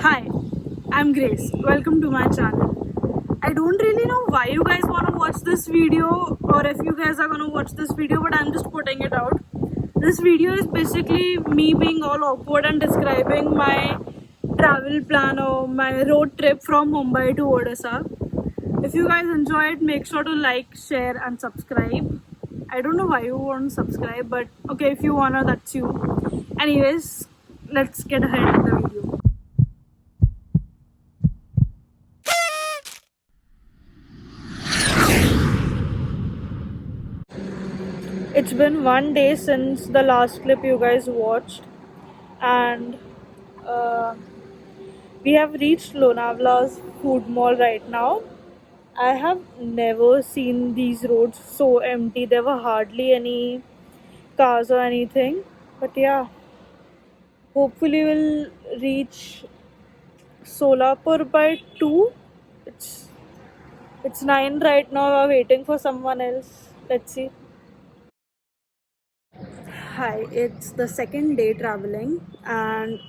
Hi, I'm Grace. Welcome to my channel. I don't really know why you guys want to watch this video or if you guys are going to watch this video, but I'm just putting it out. This video is basically me being all awkward and describing my travel plan or my road trip from Mumbai to Odisha. If you guys enjoy it, make sure to like, share and subscribe. I don't know why you want to subscribe, but okay, if you wanna, that's you. Anyways, let's get ahead with the video. It's been one day since the last clip you guys watched, and uh, we have reached Lonavla's food mall right now. I have never seen these roads so empty. There were hardly any cars or anything. But yeah, hopefully we'll reach Solapur by 2. It's it's 9 right now. We're waiting for someone else. Let's see. Hi, it's the second day traveling, and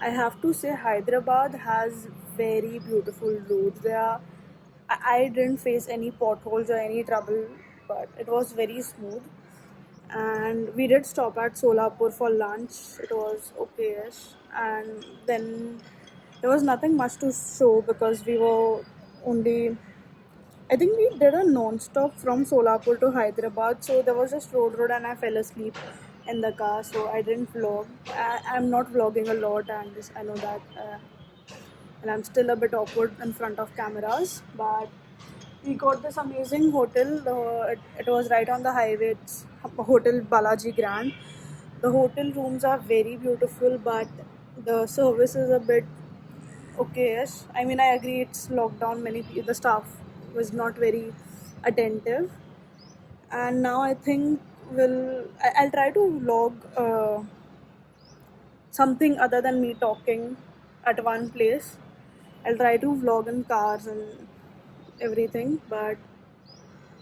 I have to say Hyderabad has very beautiful roads. I didn't face any potholes or any trouble, but it was very smooth. And we did stop at Solapur for lunch. It was okay-ish, and then there was nothing much to show because we were only. I think we did a non-stop from Solapur to Hyderabad, so there was just road, and I fell asleep in the car, so I didn't vlog. I'm not vlogging a lot, and I know that, and I'm still a bit awkward in front of cameras. But we got this amazing hotel. It was right on the highway. It's Hotel Balaji Grand. The hotel rooms are very beautiful, but the service is a bit okay-ish. I mean, I agree it's lockdown. The staff was not very attentive, and now I think I'll try to vlog something other than me talking at one place. I'll try to vlog in cars and everything, but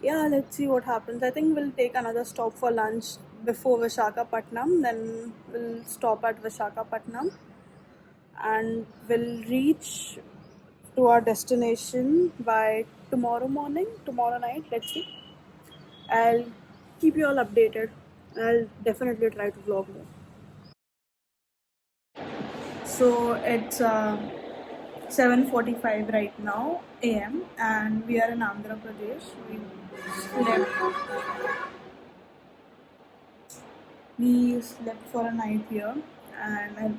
yeah, let's see what happens. I think we'll take another stop for lunch before Visakhapatnam, then we'll stop at Visakhapatnam and we'll reach to our destination by tomorrow morning, tomorrow night. Let's see. I'll keep you all updated. I'll definitely try to vlog more. So it's 7:45 right now a.m. and we are in Andhra Pradesh. We slept for a night here, and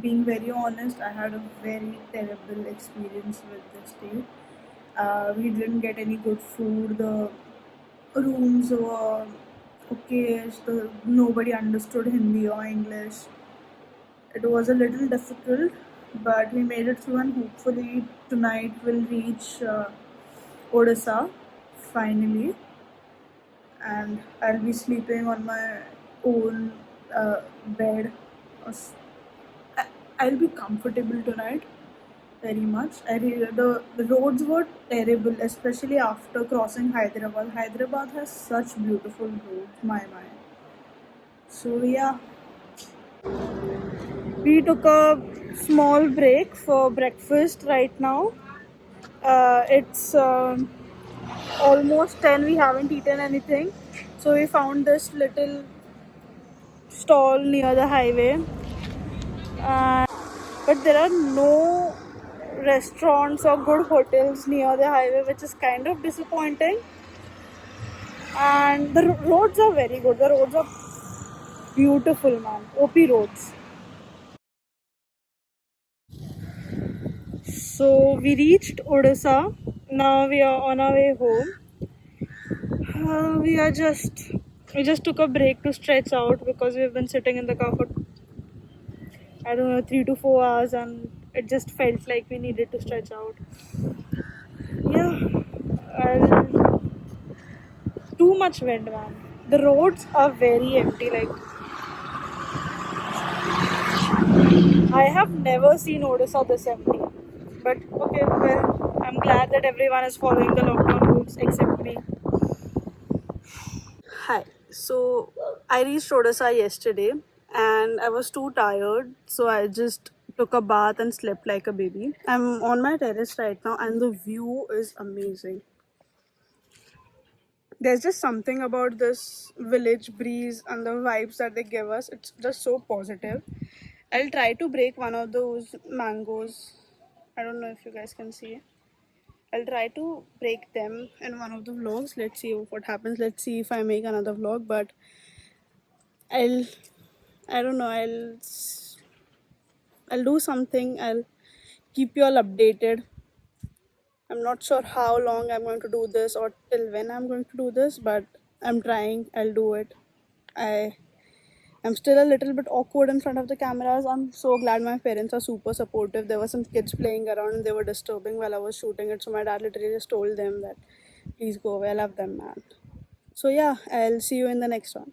being very honest, I had a very terrible experience with this day. We didn't get any good food. The rooms were okay. Nobody understood Hindi or English. It was a little difficult, but we made it through, and hopefully tonight we'll reach Odisha finally, and I'll be sleeping on my own bed. I'll be comfortable tonight very much. The roads were terrible, especially after crossing Hyderabad. Hyderabad has such beautiful roads, my. So yeah, we took a small break for breakfast right now. It's almost 10. We haven't eaten anything, so we found this little stall near the highway. But there are no restaurants or good hotels near the highway, which is kind of disappointing. And the roads are very good. The roads are beautiful, man. OP roads. So we reached Odisha. Now we are on our way home. We just took a break to stretch out because we've been sitting in the car for, I don't know, 3 to 4 hours, and it just felt like we needed to stretch out. Yeah, too much wind, man. The roads are very empty. Like, I have never seen Odisha this empty. But okay, well, I'm glad that everyone is following the lockdown rules except me. Hi. So I reached Odisha yesterday and I was too tired, so I just took a bath and slept like a baby. I'm on my terrace right now and the view is amazing. There's just something about this village breeze and the vibes that they give us. It's just so positive. I'll try to break one of those mangoes. I don't know if you guys can see. I'll try to break them in one of the vlogs. Let's see what happens. Let's see if I make another vlog. But I'll, I don't know. I'll do something. I'll keep you all updated. I'm not sure how long I'm going to do this or till when I'm going to do this, but I'm trying. I'll do it. I'm still a little bit awkward in front of the cameras. I'm so glad my parents are super supportive. There were some kids playing around and they were disturbing while I was shooting it. So my dad literally just told them that please go away. I love them, man. So yeah, I'll see you in the next one.